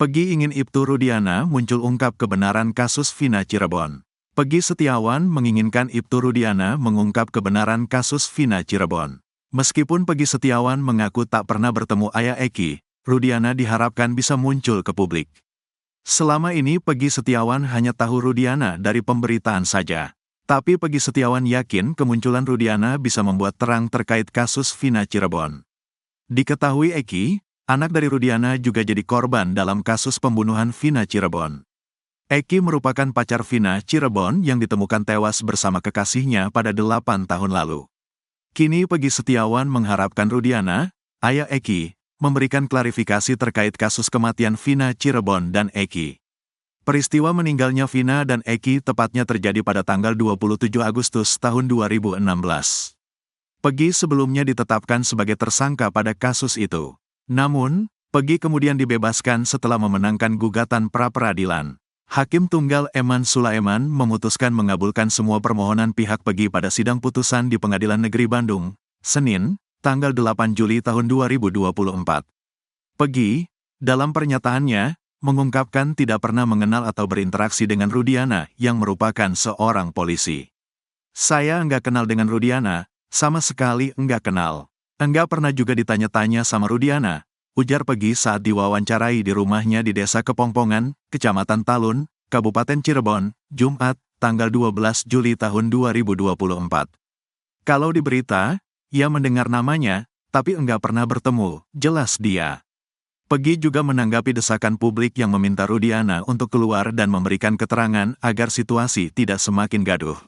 Pegi ingin Ibtu Rudiana muncul ungkap kebenaran kasus Vina Cirebon. Pegi Setiawan menginginkan Ibtu Rudiana mengungkap kebenaran kasus Vina Cirebon. Meskipun Pegi Setiawan mengaku tak pernah bertemu ayah Eki, Rudiana diharapkan bisa muncul ke publik. Selama ini Pegi Setiawan hanya tahu Rudiana dari pemberitaan saja. Tapi Pegi Setiawan yakin kemunculan Rudiana bisa membuat terang terkait kasus Vina Cirebon. Diketahui Eki, anak dari Rudiana juga jadi korban dalam kasus pembunuhan Vina Cirebon. Eki merupakan pacar Vina Cirebon yang ditemukan tewas bersama kekasihnya pada 8 tahun lalu. Kini Pegi Setiawan mengharapkan Rudiana, ayah Eki, memberikan klarifikasi terkait kasus kematian Vina Cirebon dan Eki. Peristiwa meninggalnya Vina dan Eki tepatnya terjadi pada tanggal 27 Agustus tahun 2016. Pegi sebelumnya ditetapkan sebagai tersangka pada kasus itu. Namun, Pegi kemudian dibebaskan setelah memenangkan gugatan pra-peradilan. Hakim Tunggal Eman Sulaiman memutuskan mengabulkan semua permohonan pihak Pegi pada sidang putusan di Pengadilan Negeri Bandung, Senin, tanggal 8 Juli tahun 2024. Pegi, dalam pernyataannya, mengungkapkan tidak pernah mengenal atau berinteraksi dengan Rudiana yang merupakan seorang polisi. Saya enggak kenal dengan Rudiana, sama sekali enggak kenal. Enggak pernah juga ditanya-tanya sama Rudiana, ujar Pegi saat diwawancarai di rumahnya di Desa Kepongpongan, Kecamatan Talun, Kabupaten Cirebon, Jumat, tanggal 12 Juli tahun 2024. Kalau di berita, ia mendengar namanya, tapi enggak pernah bertemu, jelas dia. Pegi juga menanggapi desakan publik yang meminta Rudiana untuk keluar dan memberikan keterangan agar situasi tidak semakin gaduh.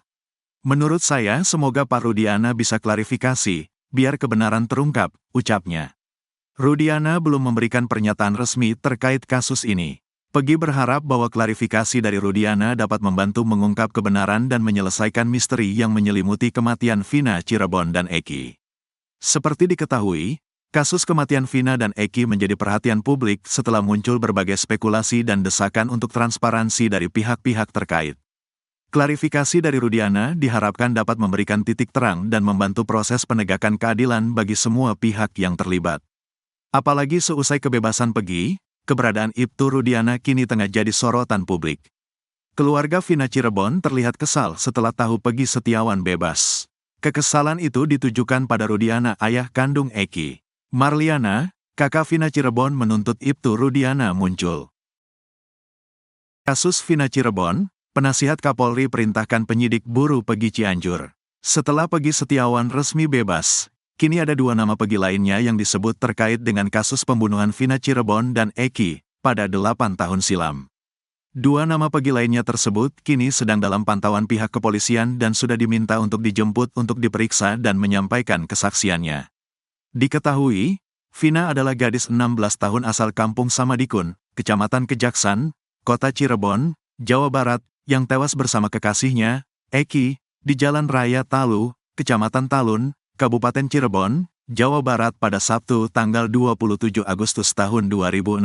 Menurut saya semoga Pak Rudiana bisa klarifikasi, biar kebenaran terungkap, ucapnya. Rudiana belum memberikan pernyataan resmi terkait kasus ini. Pegi berharap bahwa klarifikasi dari Rudiana dapat membantu mengungkap kebenaran dan menyelesaikan misteri yang menyelimuti kematian Vina Cirebon dan Eki. Seperti diketahui, kasus kematian Vina dan Eki menjadi perhatian publik setelah muncul berbagai spekulasi dan desakan untuk transparansi dari pihak-pihak terkait. Klarifikasi dari Rudiana diharapkan dapat memberikan titik terang dan membantu proses penegakan keadilan bagi semua pihak yang terlibat. Apalagi seusai kebebasan Pegi, keberadaan Ibtu Rudiana kini tengah jadi sorotan publik. Keluarga Vina Cirebon terlihat kesal setelah tahu Pegi Setiawan bebas. Kekesalan itu ditujukan pada Rudiana, ayah kandung Eki. Marliana, kakak Vina Cirebon, menuntut Ibtu Rudiana muncul. Kasus Vina Cirebon, penasihat Kapolri perintahkan penyidik buru Pegi Cianjur. Setelah Pegi Setiawan resmi bebas, kini ada 2 nama Pegi lainnya yang disebut terkait dengan kasus pembunuhan Vina Cirebon dan Eki pada 8 tahun silam. 2 nama Pegi lainnya tersebut kini sedang dalam pantauan pihak kepolisian dan sudah diminta untuk dijemput untuk diperiksa dan menyampaikan kesaksiannya. Diketahui, Vina adalah gadis 16 tahun asal Kampung Samadikun, Kecamatan Kejaksan, Kota Cirebon, Jawa Barat, yang tewas bersama kekasihnya, Eki, di Jalan Raya Talu, Kecamatan Talun, Kabupaten Cirebon, Jawa Barat pada Sabtu tanggal 27 Agustus tahun 2016.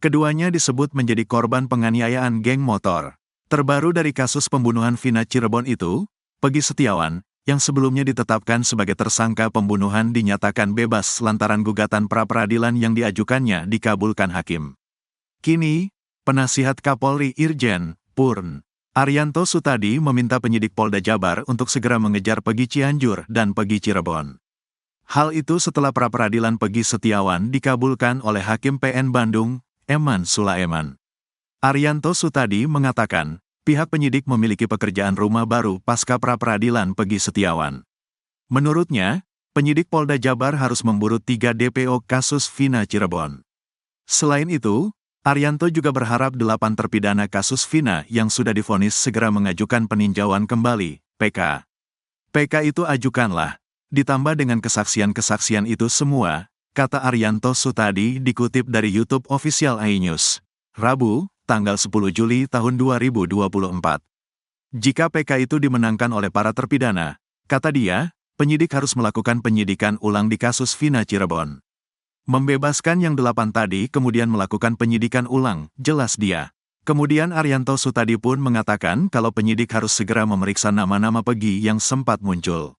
Keduanya disebut menjadi korban penganiayaan geng motor. Terbaru dari kasus pembunuhan Vina Cirebon itu, Pegi Setiawan, yang sebelumnya ditetapkan sebagai tersangka pembunuhan, dinyatakan bebas lantaran gugatan pra-peradilan yang diajukannya dikabulkan hakim. Kini, penasihat Kapolri Irjen Purn Arianto Sutadi meminta penyidik Polda Jabar untuk segera mengejar Pegi Cianjur dan Pegi Cirebon. Hal itu setelah pra-peradilan Pegi Setiawan dikabulkan oleh Hakim PN Bandung, Eman Sulaiman. Arianto Sutadi mengatakan, pihak penyidik memiliki pekerjaan rumah baru pasca pra-peradilan Pegi Setiawan. Menurutnya, penyidik Polda Jabar harus memburu 3 DPO kasus Vina Cirebon. Selain itu, Arianto juga berharap 8 terpidana kasus Vina yang sudah divonis segera mengajukan peninjauan kembali, PK. PK itu ajukanlah, ditambah dengan kesaksian-kesaksian itu semua, kata Arianto Sutadi dikutip dari YouTube official iNews, Rabu, tanggal 10 Juli tahun 2024. Jika PK itu dimenangkan oleh para terpidana, kata dia, penyidik harus melakukan penyidikan ulang di kasus Vina Cirebon. Membebaskan yang 8 tadi kemudian melakukan penyidikan ulang, jelas dia. Kemudian Arianto Sutadi pun mengatakan kalau penyidik harus segera memeriksa nama-nama Pegi yang sempat muncul.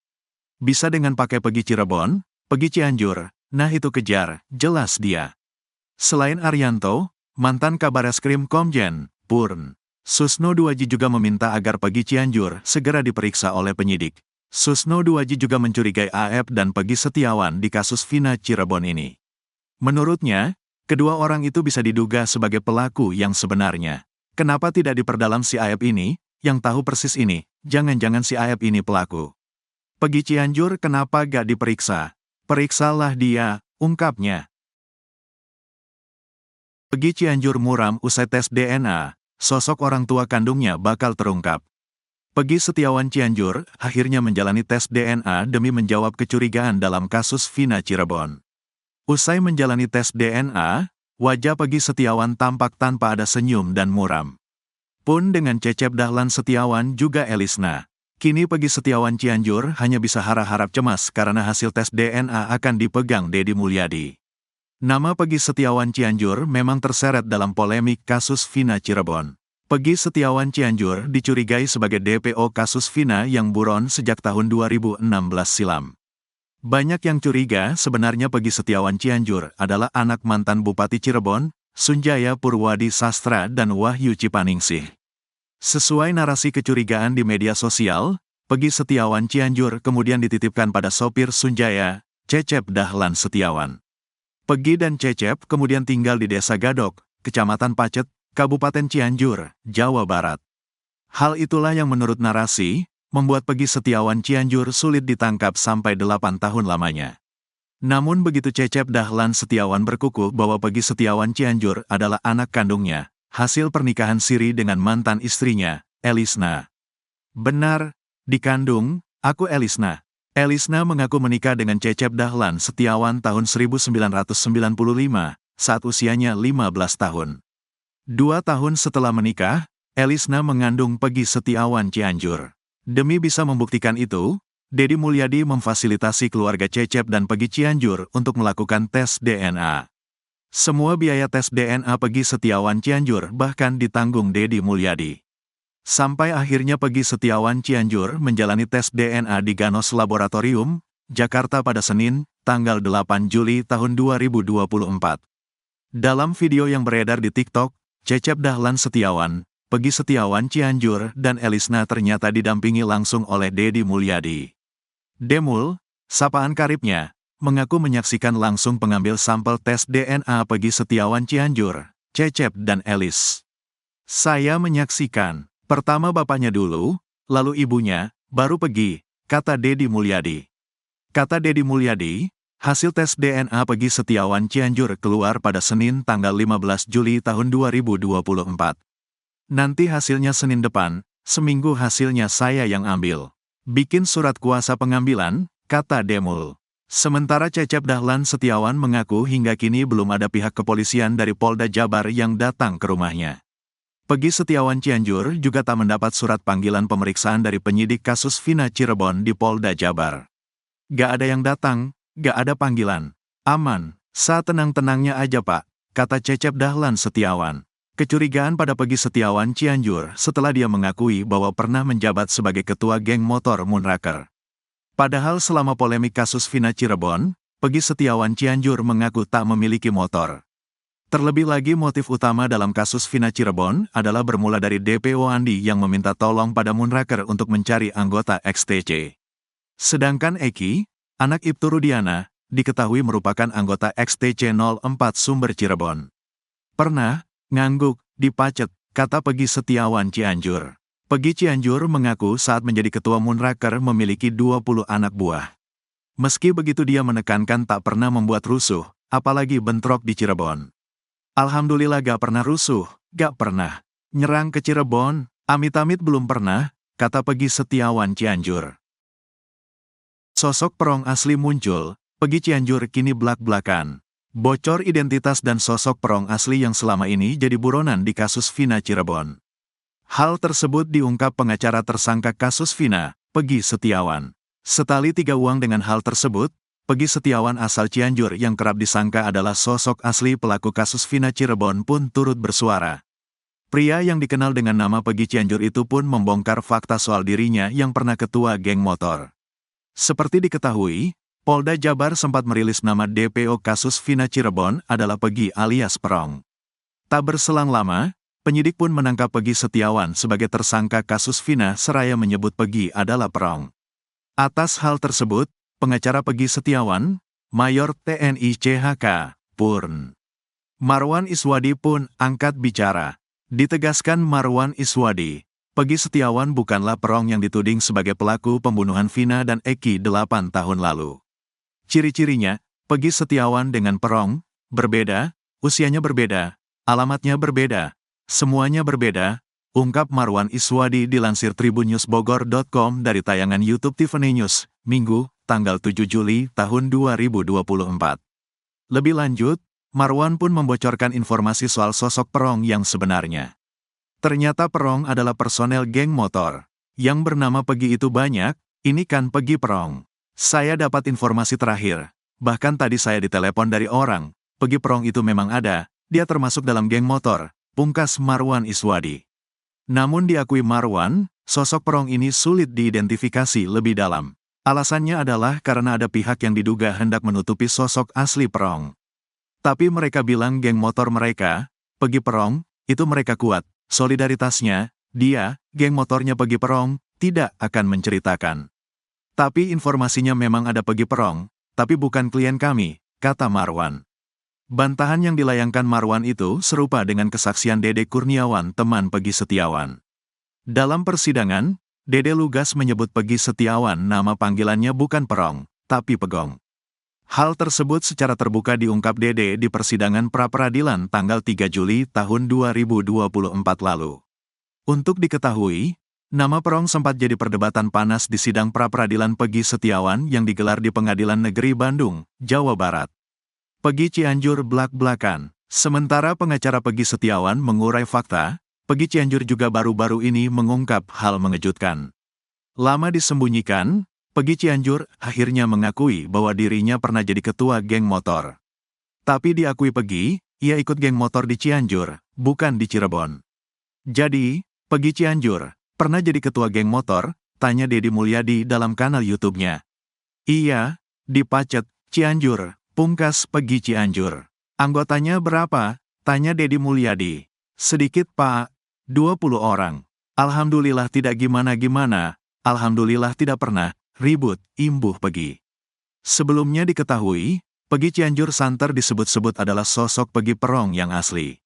Bisa dengan pakai Pegi Cirebon, Pegi Cianjur, nah itu kejar, jelas dia. Selain Arianto, mantan Kabareskrim Komjen, Purn. Susno Duaji juga meminta agar Peggy Cianjur segera diperiksa oleh penyidik. Susno Duaji juga mencurigai AF dan Peggy Setiawan di kasus Vina Cirebon ini. Menurutnya, kedua orang itu bisa diduga sebagai pelaku yang sebenarnya. Kenapa tidak diperdalam si AF ini, yang tahu persis ini, jangan-jangan si AF ini pelaku. Peggy Cianjur kenapa gak diperiksa? Periksalah dia, ungkapnya. Peggy Cianjur muram usai tes DNA, sosok orang tua kandungnya bakal terungkap. Peggy Setiawan Cianjur akhirnya menjalani tes DNA demi menjawab kecurigaan dalam kasus Vina Cirebon. Usai menjalani tes DNA, wajah Peggy Setiawan tampak tanpa ada senyum dan muram. Pun dengan Cecep Dahlan Setiawan juga Elisna. Kini Peggy Setiawan Cianjur hanya bisa harap-harap cemas karena hasil tes DNA akan dipegang Deddy Mulyadi. Nama Peggy Setiawan Cianjur memang terseret dalam polemik kasus Vina Cirebon. Peggy Setiawan Cianjur dicurigai sebagai DPO kasus Vina yang buron sejak tahun 2016 silam. Banyak yang curiga sebenarnya Peggy Setiawan Cianjur adalah anak mantan Bupati Cirebon, Sunjaya Purwadi Sastra dan Wahyu Cipaningsih. Sesuai narasi kecurigaan di media sosial, Peggy Setiawan Cianjur kemudian dititipkan pada sopir Sunjaya, Cecep Dahlan Setiawan. Peggy dan Cecep kemudian tinggal di Desa Gadok, Kecamatan Pacet, Kabupaten Cianjur, Jawa Barat. Hal itulah yang menurut narasi, membuat Peggy Setiawan Cianjur sulit ditangkap sampai 8 tahun lamanya. Namun begitu Cecep Dahlan Setiawan berkukuh bahwa Peggy Setiawan Cianjur adalah anak kandungnya, hasil pernikahan siri dengan mantan istrinya, Elisna. Benar, dikandung, aku Elisna. Elisna mengaku menikah dengan Cecep Dahlan Setiawan tahun 1995, saat usianya 15 tahun. 2 tahun setelah menikah, Elisna mengandung Peggy Setiawan Cianjur. Demi bisa membuktikan itu, Deddy Mulyadi memfasilitasi keluarga Cecep dan Peggy Cianjur untuk melakukan tes DNA. Semua biaya tes DNA Peggy Setiawan Cianjur bahkan ditanggung Deddy Mulyadi. Sampai akhirnya Peggy Setiawan Cianjur menjalani tes DNA di Ganos Laboratorium, Jakarta pada Senin, tanggal 8 Juli tahun 2024. Dalam video yang beredar di TikTok, Cecep Dahlan Setiawan, Peggy Setiawan Cianjur dan Elisna ternyata didampingi langsung oleh Deddy Mulyadi. Demul, sapaan karibnya, mengaku menyaksikan langsung pengambil sampel tes DNA Peggy Setiawan Cianjur, Cecep dan Elis. Saya menyaksikan. Pertama bapaknya dulu, lalu ibunya, baru Peggy, kata Deddy Mulyadi. Kata Deddy Mulyadi, hasil tes DNA Peggy Setiawan Cianjur keluar pada Senin tanggal 15 Juli tahun 2024. Nanti hasilnya Senin depan, seminggu hasilnya saya yang ambil. Bikin surat kuasa pengambilan, kata Demul. Sementara Cecep Dahlan Setiawan mengaku hingga kini belum ada pihak kepolisian dari Polda Jabar yang datang ke rumahnya. Peggy Setiawan Cianjur juga tak mendapat surat panggilan pemeriksaan dari penyidik kasus Vina Cirebon di Polda Jabar. Gak ada yang datang, gak ada panggilan. Aman, saat tenang-tenangnya aja Pak, kata Cecep Dahlan Setiawan. Kecurigaan pada Peggy Setiawan Cianjur setelah dia mengakui bahwa pernah menjabat sebagai ketua geng motor Moonraker. Padahal selama polemik kasus Vina Cirebon, Peggy Setiawan Cianjur mengaku tak memiliki motor. Terlebih lagi motif utama dalam kasus Vina Cirebon adalah bermula dari DPO Andi yang meminta tolong pada Moonraker untuk mencari anggota XTC. Sedangkan Eki, anak Ibtu Rudiana, diketahui merupakan anggota XTC 04 Sumber Cirebon. Pernah, ngangguk, di Pacet, kata Peggy Setiawan Cianjur. Peggy Cianjur mengaku saat menjadi ketua Moonraker memiliki 20 anak buah. Meski begitu dia menekankan tak pernah membuat rusuh, apalagi bentrok di Cirebon. Alhamdulillah gak pernah rusuh, gak pernah nyerang ke Cirebon, amit-amit belum pernah, kata Peggy Setiawan Cianjur. Sosok perong asli muncul, Peggy Cianjur kini blak-blakan. Bocor identitas dan sosok perong asli yang selama ini jadi buronan di kasus Vina Cirebon. Hal tersebut diungkap pengacara tersangka kasus Vina, Peggy Setiawan. Setali 3 uang dengan hal tersebut, Peggy Setiawan asal Cianjur yang kerap disangka adalah sosok asli pelaku kasus Vina Cirebon pun turut bersuara. Pria yang dikenal dengan nama Peggy Cianjur itu pun membongkar fakta soal dirinya yang pernah ketua geng motor. Seperti diketahui, Polda Jabar sempat merilis nama DPO kasus Vina Cirebon adalah Pegi alias Perong. Tak berselang lama, penyidik pun menangkap Pegi Setiawan sebagai tersangka kasus Vina seraya menyebut Pegi adalah Perong. Atas hal tersebut, pengacara Pegi Setiawan, Mayor TNI CHK, Purn Marwan Iswadi pun angkat bicara. Ditegaskan Marwan Iswadi, Pegi Setiawan bukanlah Perong yang dituding sebagai pelaku pembunuhan Vina dan Eki 8 tahun lalu. Ciri-cirinya, Pegi Setiawan dengan Perong, berbeda, usianya berbeda, alamatnya berbeda, semuanya berbeda, ungkap Marwan Iswadi dilansir tribunnews.bogor.com dari tayangan YouTube Tiffany News, Minggu, tanggal 7 Juli tahun 2024. Lebih lanjut, Marwan pun membocorkan informasi soal sosok Perong yang sebenarnya. Ternyata Perong adalah personel geng motor. Yang bernama Pegi itu banyak, ini kan Pegi Perong. Saya dapat informasi terakhir, bahkan tadi saya ditelepon dari orang, Pegi Perong itu memang ada, dia termasuk dalam geng motor, pungkas Marwan Iswadi. Namun diakui Marwan, sosok Perong ini sulit diidentifikasi lebih dalam. Alasannya adalah karena ada pihak yang diduga hendak menutupi sosok asli Perong. Tapi mereka bilang geng motor mereka, Pegi Perong, itu mereka kuat, solidaritasnya, dia, geng motornya Pegi Perong, tidak akan menceritakan. Tapi informasinya memang ada Pegi Perong, tapi bukan klien kami, kata Marwan. Bantahan yang dilayangkan Marwan itu serupa dengan kesaksian Dede Kurniawan, teman Pegi Setiawan. Dalam persidangan, Dede lugas menyebut Pegi Setiawan nama panggilannya bukan Perong, tapi Pegong. Hal tersebut secara terbuka diungkap Dede di persidangan pra-peradilan tanggal 3 Juli tahun 2024 lalu. Untuk diketahui, nama Perong sempat jadi perdebatan panas di sidang pra-peradilan Pegi Setiawan yang digelar di Pengadilan Negeri Bandung, Jawa Barat. Pegi Cianjur blak-blakan. Sementara pengacara Pegi Setiawan mengurai fakta, Pegi Cianjur juga baru-baru ini mengungkap hal mengejutkan. Lama disembunyikan, Pegi Cianjur akhirnya mengakui bahwa dirinya pernah jadi ketua geng motor. Tapi diakui Pegi, ia ikut geng motor di Cianjur, bukan di Cirebon. Jadi, Pegi Cianjur pernah jadi ketua geng motor, tanya Deddy Mulyadi dalam kanal YouTube-nya. Iya, di Pacet, Cianjur, pungkas Pegi Cianjur. Anggotanya berapa? Tanya Deddy Mulyadi. Sedikit Pak, 20 orang. Alhamdulillah tidak gimana-gimana, alhamdulillah tidak pernah ribut, imbuh Pegi. Sebelumnya diketahui, Pegi Cianjur santer disebut-sebut adalah sosok Pegi Perong yang asli.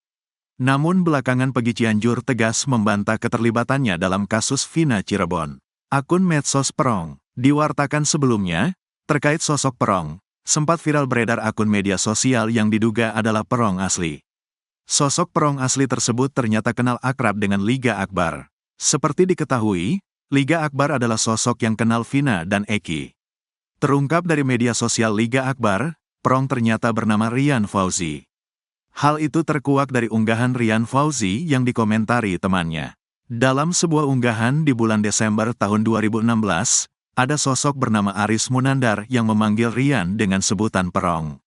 Namun belakangan Pegi Cianjur tegas membantah keterlibatannya dalam kasus Vina Cirebon. Akun medsos Perong, diwartakan sebelumnya, terkait sosok Perong, sempat viral beredar akun media sosial yang diduga adalah Perong asli. Sosok Perong asli tersebut ternyata kenal akrab dengan Liga Akbar. Seperti diketahui, Liga Akbar adalah sosok yang kenal Vina dan Eki. Terungkap dari media sosial Liga Akbar, Perong ternyata bernama Rian Fauzi. Hal itu terkuak dari unggahan Rian Fauzi yang dikomentari temannya. Dalam sebuah unggahan di bulan Desember tahun 2016, ada sosok bernama Aris Munandar yang memanggil Rian dengan sebutan Perong.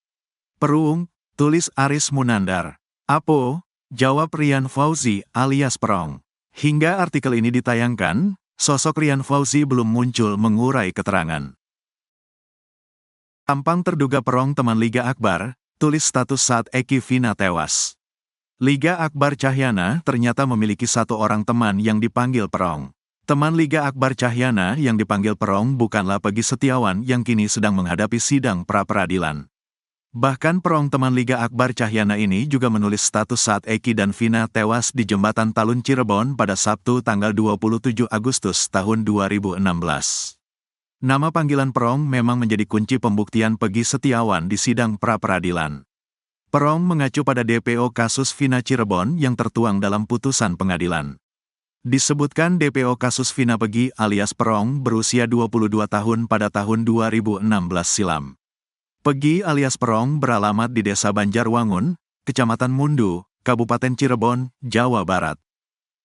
Perung, tulis Aris Munandar. Apo, jawab Rian Fauzi alias Perong. Hingga artikel ini ditayangkan, sosok Rian Fauzi belum muncul mengurai keterangan. Tampang terduga Perong teman Liga Akbar, tulis status saat Eki Vina tewas. Liga Akbar Cahyana ternyata memiliki satu orang teman yang dipanggil Perong. Teman Liga Akbar Cahyana yang dipanggil Perong bukanlah Pegi Setiawan yang kini sedang menghadapi sidang pra-peradilan. Bahkan Perong teman Liga Akbar Cahyana ini juga menulis status saat Eki dan Vina tewas di Jembatan Talun Cirebon pada Sabtu tanggal 27 Agustus tahun 2016. Nama panggilan Perong memang menjadi kunci pembuktian Pegi Setiawan di sidang pra-peradilan. Perong mengacu pada DPO kasus Vina Cirebon yang tertuang dalam putusan pengadilan. Disebutkan DPO kasus Vina Pegi alias Perong berusia 22 tahun pada tahun 2016 silam. Pegi alias Perong beralamat di Desa Banjarwangun, Kecamatan Mundu, Kabupaten Cirebon, Jawa Barat.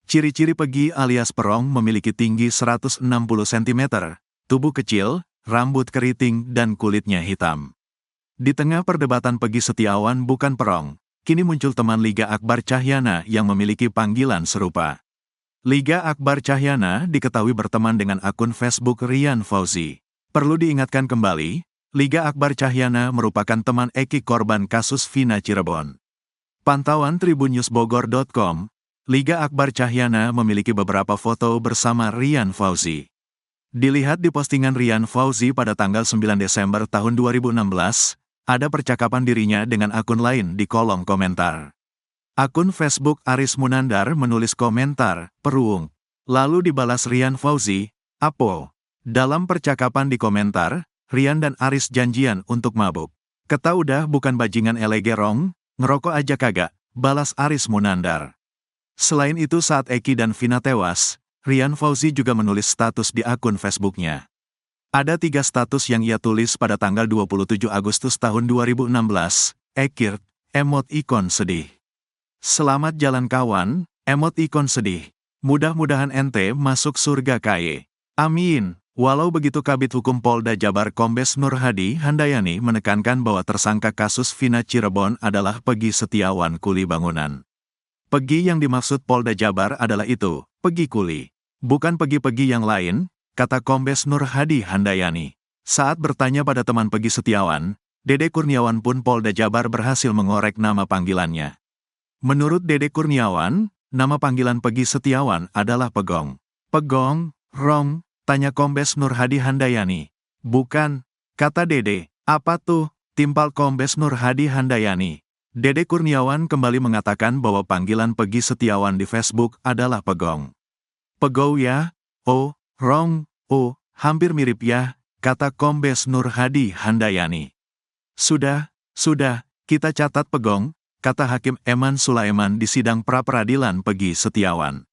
Ciri-ciri Pegi alias Perong memiliki tinggi 160 cm, tubuh kecil, rambut keriting dan kulitnya hitam. Di tengah perdebatan Pegi Setiawan bukan Perong, kini muncul teman Liga Akbar Cahyana yang memiliki panggilan serupa. Liga Akbar Cahyana diketahui berteman dengan akun Facebook Rian Fauzi. Perlu diingatkan kembali, Liga Akbar Cahyana merupakan teman Eki korban kasus Vina Cirebon. Pantauan tribunnews.bogor.com, Liga Akbar Cahyana memiliki beberapa foto bersama Rian Fauzi. Dilihat di postingan Rian Fauzi pada tanggal 9 Desember tahun 2016, ada percakapan dirinya dengan akun lain di kolom komentar. Akun Facebook Aris Munandar menulis komentar, "Peruung." Lalu dibalas Rian Fauzi, "Apo?" Dalam percakapan di komentar, Rian dan Aris janjian untuk mabuk. "Keta udah bukan bajingan elegerong, ngerokok aja kagak," balas Aris Munandar. Selain itu saat Eki dan Vina tewas, Rian Fauzi juga menulis status di akun Facebooknya. Ada 3 status yang ia tulis pada tanggal 27 Agustus tahun 2016, Ekirt, emot ikon sedih. "Selamat jalan kawan," emot ikon sedih. "Mudah-mudahan ente masuk surga kaye. Amin." Walau begitu Kabid Hukum Polda Jabar Kombes Nur Hadi Handayani menekankan bahwa tersangka kasus Vina Cirebon adalah Pegi Setiawan kuli bangunan. Pegi yang dimaksud Polda Jabar adalah itu, Pegi kuli. Bukan Pegi-Pegi yang lain, kata Kombes Nur Hadi Handayani. Saat bertanya pada teman Pegi Setiawan, Dede Kurniawan pun Polda Jabar berhasil mengorek nama panggilannya. Menurut Dede Kurniawan, nama panggilan Pegi Setiawan adalah Pegong. "Pegong, Rong?" tanya Kombes Nur Hadi Handayani. "Bukan," kata Dede. "Apa tuh?" timpal Kombes Nur Hadi Handayani. Dede Kurniawan kembali mengatakan bahwa panggilan Pegi Setiawan di Facebook adalah Pegong. "Pegou ya? Oh, Rong, oh, hampir mirip ya," kata Kombes Nur Hadi Handayani. Sudah, kita catat Pegong," kata Hakim Eman Sulaiman di sidang pra-peradilan Pegi Setiawan.